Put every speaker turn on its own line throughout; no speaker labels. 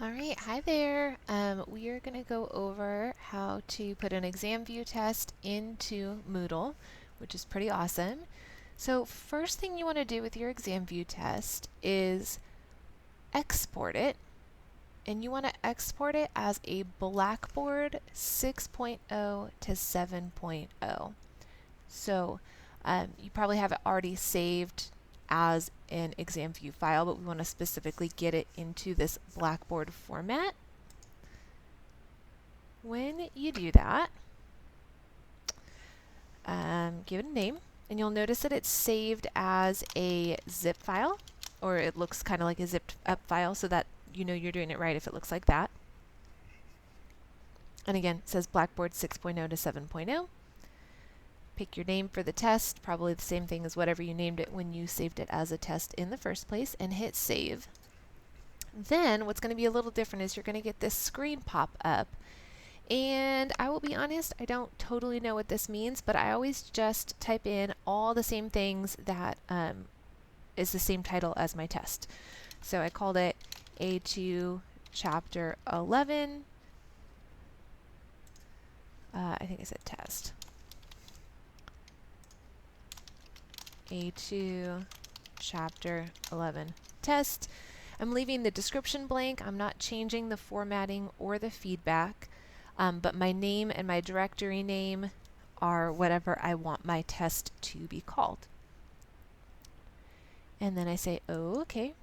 All right, hi there. We are going to go over how to put an ExamView test into Moodle, which is pretty awesome. So first thing you want to do with your ExamView test is export it, and you want to export it as a Blackboard 6.0 to 7.0. So you probably have it already saved as an ExamView file, but we want to specifically get it into this Blackboard format. When you do that, give it a name, and you'll notice that it's saved as a zip file, or it looks kind of like a zipped up file, so that you know you're doing it right if it looks like that. And again, it says Blackboard 6.0 to 7.0. Pick your name for the test, probably the same thing as whatever you named it when you saved it as a test in the first place, and hit save. Then what's going to be a little different is you're going to get this screen pop up. And I will be honest, I don't totally know what this means, but I always just type in all the same things that is the same title as my test. So I called it A2 Chapter 11. I think I said test. A2 Chapter 11 test. I'm leaving the description blank. I'm not changing the formatting or the feedback. But my name and my directory name are whatever I want my test to be called. And then I say, oh, okay.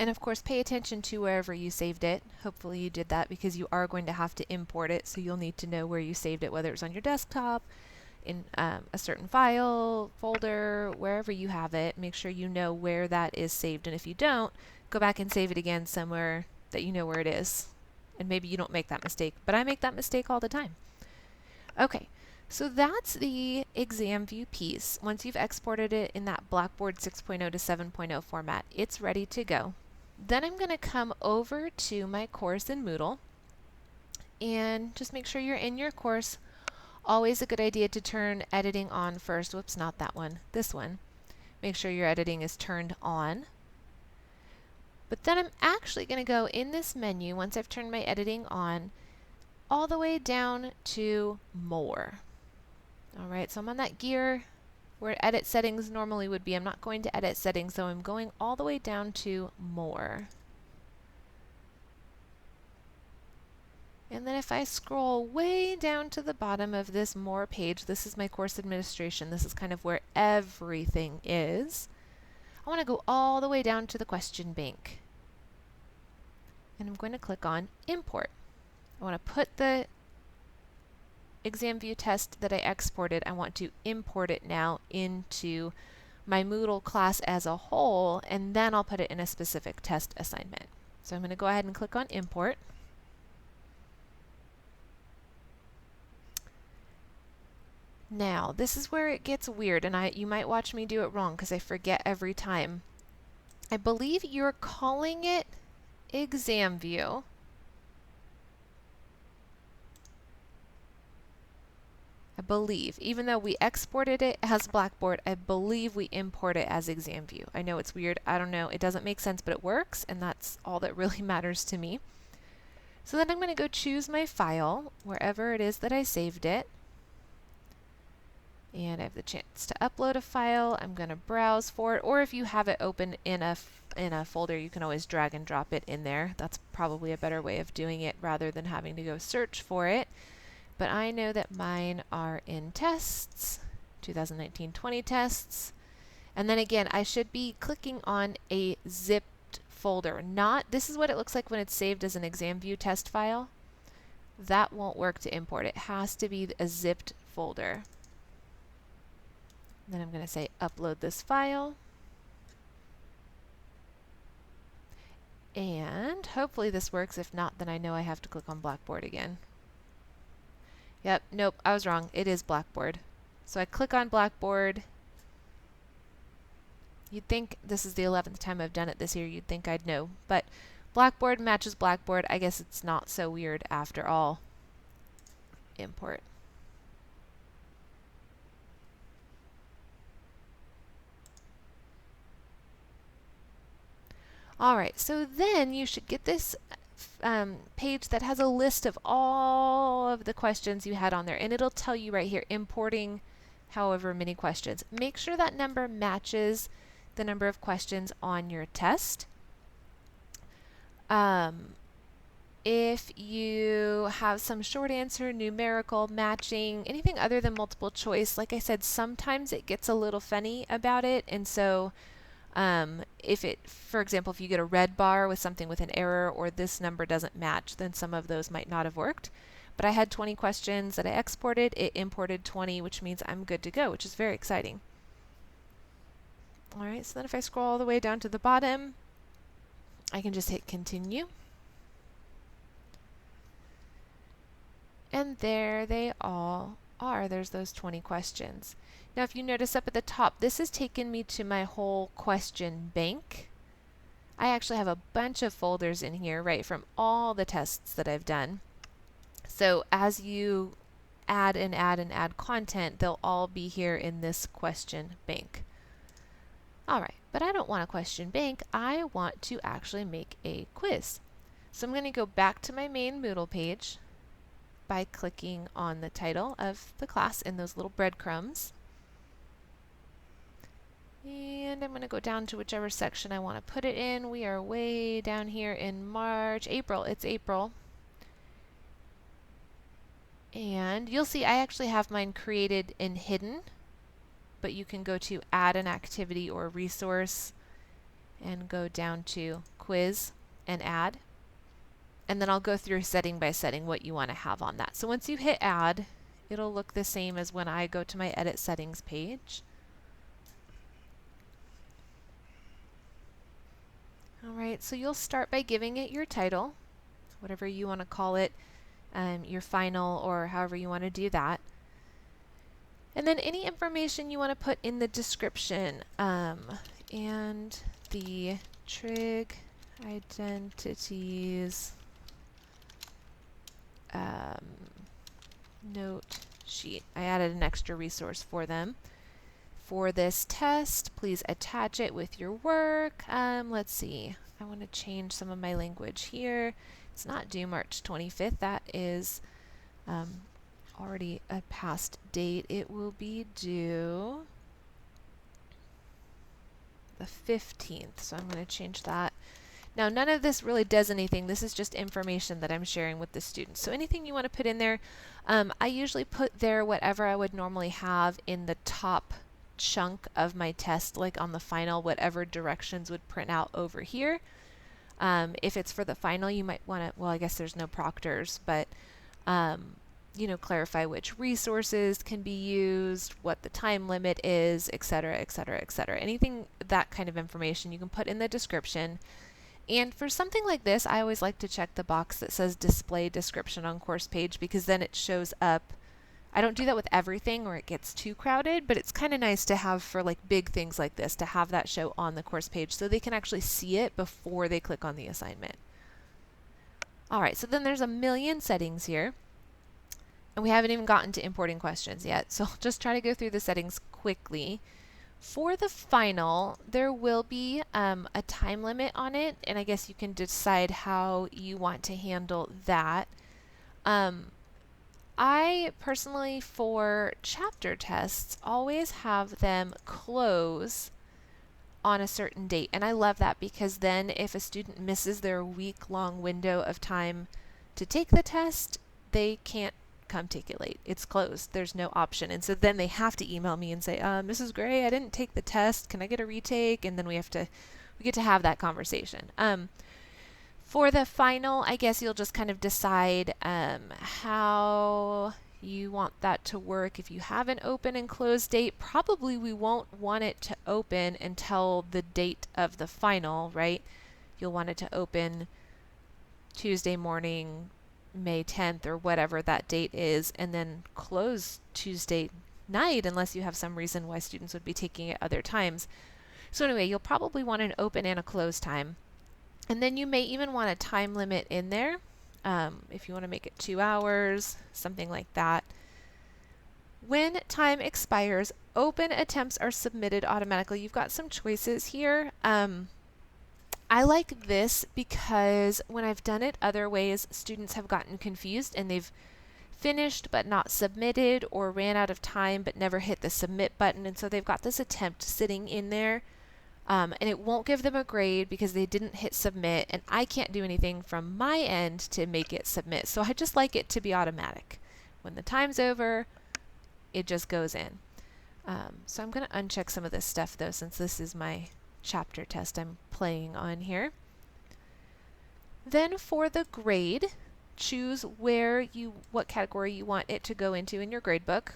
And of course, pay attention to wherever you saved it. Hopefully you did that because you are going to have to import it, so you'll need to know where you saved it, whether it's on your desktop, in a certain file, folder, wherever you have it. Make sure you know where that is saved, and if you don't, go back and save it again somewhere that you know where it is. And maybe you don't make that mistake, but I make that mistake all the time. Okay, so that's the ExamView piece. Once you've exported it in that Blackboard 6.0 to 7.0 format, it's ready to go. Then I'm going to come over to my course in Moodle and just make sure you're in your course. Always a good idea to turn editing on first. Whoops, not that one, this one. Make sure your editing is turned on. But then I'm actually going to go in this menu, once I've turned my editing on, all the way down to More. Alright, so I'm on that gear where edit settings normally would be. I'm not going to edit settings, so I'm going all the way down to More. And then if I scroll way down to the bottom of this More page, this is my course administration. This is kind of where everything is. I want to go all the way down to the question bank. And I'm going to click on Import. I want to put the ExamView test that I exported, I want to import it now into my Moodle class as a whole, and then I'll put it in a specific test assignment. So I'm going to go ahead and click on Import. Now, this is where it gets weird, and you might watch me do it wrong because I forget every time. I believe you're calling it ExamView. I believe, even though we exported it as Blackboard, I believe we import it as ExamView. I know it's weird, I don't know, it doesn't make sense, but it works, and that's all that really matters to me. So then I'm going to go choose my file, wherever it is that I saved it. And I have the chance to upload a file. I'm going to browse for it, or if you have it open in a folder, you can always drag and drop it in there. That's probably a better way of doing it rather than having to go search for it. But I know that mine are in tests, 2019-20 tests. And then again, I should be clicking on a zipped folder. This is what it looks like when it's saved as an ExamView test file. That won't work to import. It has to be a zipped folder. Then I'm going to say upload this file. And hopefully this works. If not, then I know I have to click on Blackboard again. Yep, nope, I was wrong. It is Blackboard. So I click on Blackboard. You'd think this is the 11th time I've done it this year. You'd think I'd know. But Blackboard matches Blackboard. I guess it's not so weird after all. Import. All right, so then you should get this page that has a list of all of the questions you had on there, and it'll tell you right here, importing however many questions. Make sure that number matches the number of questions on your test. If you have some short answer, numerical, matching, anything other than multiple choice, like I said, sometimes it gets a little funny about it, and so if it, for example, if you get a red bar with something with an error or this number doesn't match, then some of those might not have worked. But I had 20 questions that I exported. It imported 20, which means I'm good to go, which is very exciting. All right, so then if I scroll all the way down to the bottom, I can just hit continue. And there they all are. There's those 20 questions. Now if you notice up at the top, this has taken me to my whole question bank. I actually have a bunch of folders in here, right, from all the tests that I've done. So as you add and add and add content, they'll all be here in this question bank. All right, but I don't want a question bank. I want to actually make a quiz. So I'm going to go back to my main Moodle page by clicking on the title of the class in those little breadcrumbs. And I'm going to go down to whichever section I want to put it in. We are way down here in April. It's April. And you'll see I actually have mine created and hidden, but you can go to add an activity or resource and go down to quiz and add. And then I'll go through setting by setting what you want to have on that. So once you hit add, it'll look the same as when I go to my edit settings page. All right, so you'll start by giving it your title, whatever you want to call it, your final, or however you want to do that. And then any information you want to put in the description, and the trig identities note sheet. I added an extra resource for them. For this test, please attach it with your work. Let's see. I want to change some of my language here. It's not due March 25th. That is already a past date. It will be due the 15th. So I'm going to change that. Now, none of this really does anything. This is just information that I'm sharing with the students. So anything you want to put in there, I usually put there whatever I would normally have in the top chunk of my test, like on the final, whatever directions would print out over here. If it's for the final, you might want to, well, I guess there's no proctors, but you know, clarify which resources can be used, what the time limit is, etc., etc., etc. Anything, that kind of information you can put in the description. And for something like this, I always like to check the box that says display description on course page, because then it shows up. I don't do that with everything or it gets too crowded, but it's kind of nice to have for like big things like this, to have that show on the course page so they can actually see it before they click on the assignment. All right, so then there's a million settings here, and we haven't even gotten to importing questions yet, so I'll just try to go through the settings quickly. For the final, there will be a time limit on it, and I guess you can decide how you want to handle that. I personally, for chapter tests, always have them close on a certain date, and I love that because then if a student misses their week-long window of time to take the test, they can't come take it late. It's closed. There's no option. And so then they have to email me and say, Mrs. Gray, I didn't take the test. Can I get a retake? And then we get to have that conversation. For the final, I guess you'll just kind of decide how you want that to work. If you have an open and close date, probably we won't want it to open until the date of the final, right? You'll want it to open Tuesday morning, May 10th, or whatever that date is, and then close Tuesday night unless you have some reason why students would be taking it other times. So anyway, you'll probably want an open and a close time. And then you may even want a time limit in there, if you want to make it 2 hours, something like that. When time expires, open attempts are submitted automatically. You've got some choices here. I like this because when I've done it other ways, students have gotten confused and they've finished but not submitted, or ran out of time but never hit the submit button, and so they've got this attempt sitting in there, and it won't give them a grade because they didn't hit submit, and I can't do anything from my end to make it submit. So I just like it to be automatic. When the time's over, it just goes in. So I'm going to uncheck some of this stuff though, since this is my chapter test I'm playing on here. Then for the grade, choose what category you want it to go into in your gradebook.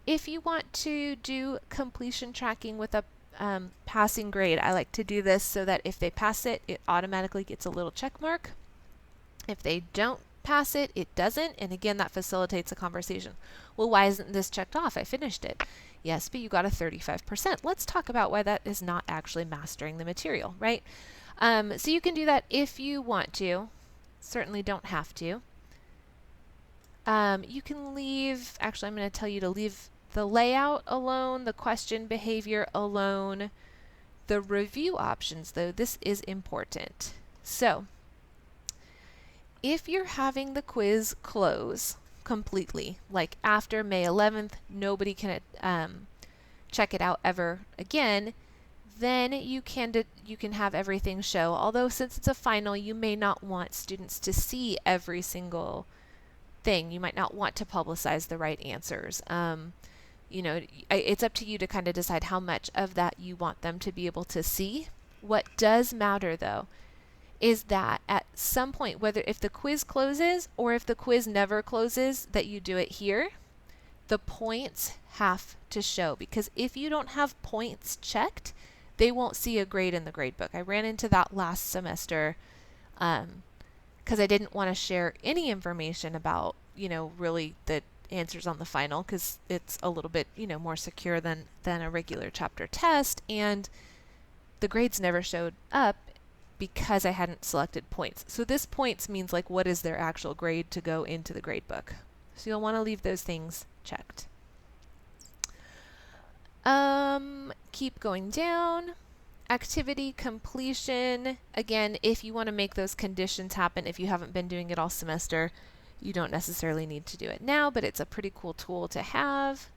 If you want to do completion tracking with a passing grade, I like to do this so that if they pass it, it automatically gets a little check mark. If they don't pass it, it doesn't, and again, that facilitates a conversation. Well, why isn't this checked off? I finished it. Yes, but you got a 35%. Let's talk about why that is not actually mastering the material, right? So you can do that if you want to. Certainly don't have to. You can leave, actually I'm going to tell you to leave the layout alone, the question behavior alone. The review options though, this is important. So if you're having the quiz close completely, like after May 11th, nobody can check it out ever again, then you can have everything show. Although since it's a final, you may not want students to see every single thing. You might not want to publicize the right answers. You know, it's up to you to kind of decide how much of that you want them to be able to see. What does matter though is that at some point, whether if the quiz closes or if the quiz never closes, that you do it here, the points have to show, because if you don't have points checked, they won't see a grade in the gradebook. I ran into that last semester because I didn't want to share any information about, you know, really the answers on the final, because it's a little bit, you know, more secure than a regular chapter test, and the grades never showed up because I hadn't selected points. So this points means like what is their actual grade to go into the gradebook. So you'll want to leave those things checked. Keep going down. Activity completion. Again, if you want to make those conditions happen, if you haven't been doing it all semester, you don't necessarily need to do it now, but it's a pretty cool tool to have.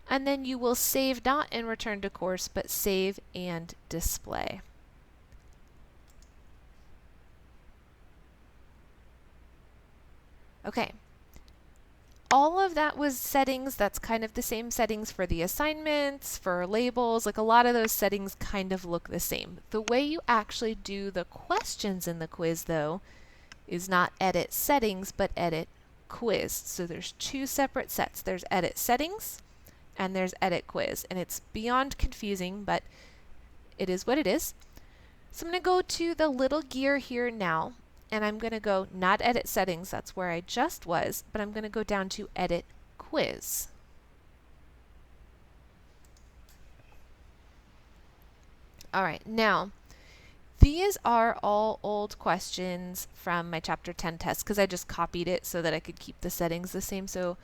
And then you will save not in return to course, but save and display. Okay. All of that was settings. That's kind of the same settings for the assignments, for labels. Like a lot of those settings kind of look the same. The way you actually do the questions in the quiz though is not edit settings, but edit quiz. So there's two separate sets. There's edit settings and there's edit quiz. And it's beyond confusing, but it is what it is. So I'm going to go to the little gear here now, and I'm going to go not edit settings, that's where I just was, but I'm going to go down to edit quiz. All right, now these are all old questions from my chapter 10 test because I just copied it so that I could keep the settings the same. So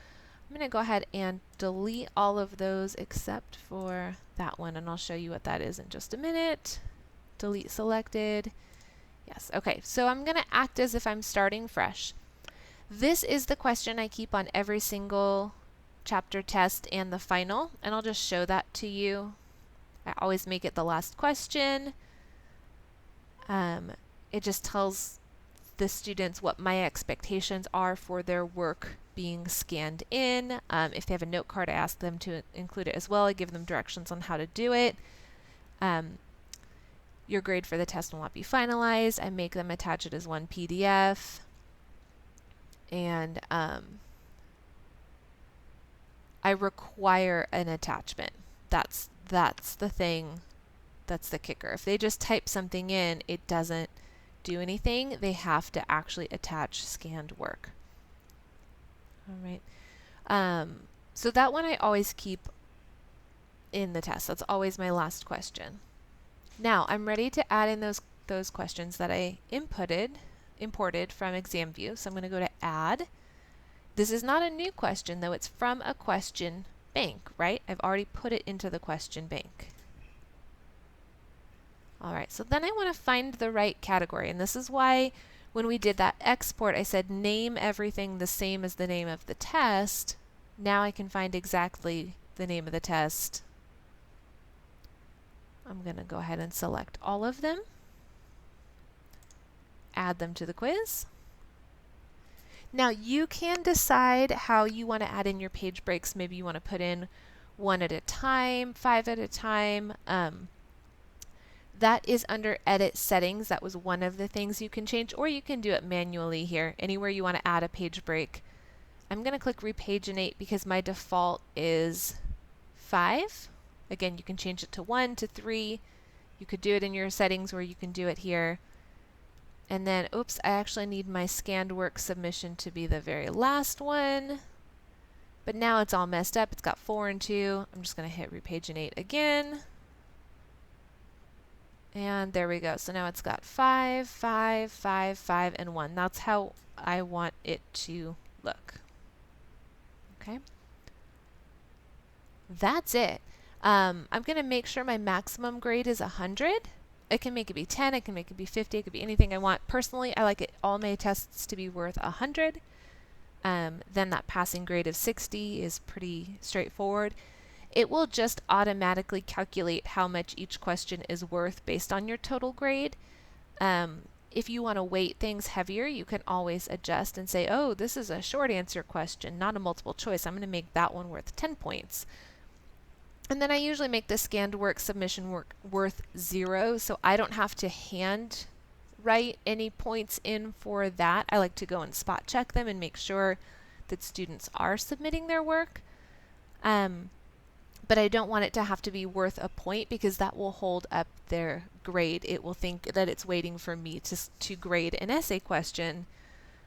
I'm going to go ahead and delete all of those except for that one, and I'll show you what that is in just a minute. Delete selected. Yes, okay, so I'm going to act as if I'm starting fresh. This is the question I keep on every single chapter test and the final, and I'll just show that to you. I always make it the last question. It just tells the students what my expectations are for their work being scanned in. If they have a note card, I ask them to include it as well. I give them directions on how to do it. Your grade for the test will not be finalized. I make them attach it as one PDF. And I require an attachment. That's the thing. That's the kicker. If they just type something in, it doesn't do anything. They have to actually attach scanned work. All right. So that one I always keep in the test. That's always my last question. Now I'm ready to add in those questions that I imported from ExamView. So I'm going to go to Add. This is not a new question though. It's from a question bank, right? I've already put it into the question bank. All right, so then I want to find the right category, and this is why when we did that export, I said name everything the same as the name of the test. Now I can find exactly the name of the test. I'm going to go ahead and select all of them, add them to the quiz. Now you can decide how you want to add in your page breaks. Maybe you want to put in 1 at a time, 5 at a time. That is under Edit Settings. That was one of the things you can change, or you can do it manually here, anywhere you want to add a page break. I'm going to click Repaginate because my default is 5. Again, you can change it to 1, to 3. You could do it in your settings, or you can do it here. And then, oops, I actually need my scanned work submission to be the very last one. But now it's all messed up. It's got 4 and 2. I'm just going to hit Repaginate again. And there we go. So now it's got 5, 5, 5, 5, and 1. That's how I want it to look. Okay. That's it. I'm going to make sure my maximum grade is 100. I can make it be 10, I can make it be 50, it could be anything I want. Personally, I like all my tests to be worth 100. Then that passing grade of 60 is pretty straightforward. It will just automatically calculate how much each question is worth based on your total grade. If you want to weight things heavier, you can always adjust and say, oh, this is a short answer question, not a multiple choice. I'm going to make that one worth 10 points. And then I usually make the scanned work submission worth 0, so I don't have to hand write any points in for that. I like to go and spot check them and make sure that students are submitting their work. But I don't want it to have to be worth a point because that will hold up their grade. It will think that it's waiting for me to grade an essay question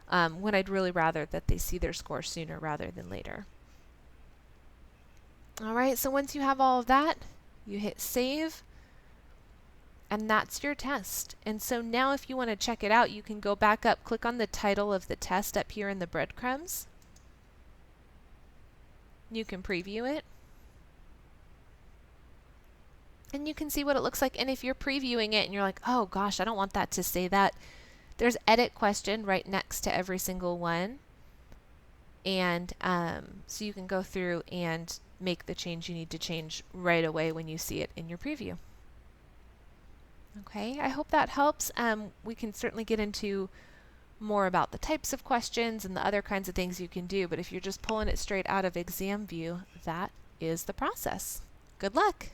when I'd really rather that they see their score sooner rather than later. Alright, so once you have all of that, you hit save, and that's your test. And so now if you want to check it out, you can go back up, click on the title of the test up here in the breadcrumbs. You can preview it. And you can see what it looks like. And if you're previewing it and you're like, oh gosh, I don't want that to say that, there's edit question right next to every single one. And so you can go through and make the change you need to change right away when you see it in your preview. Okay, I hope that helps. We can certainly get into more about the types of questions and the other kinds of things you can do, but if you're just pulling it straight out of ExamView, that is the process. Good luck!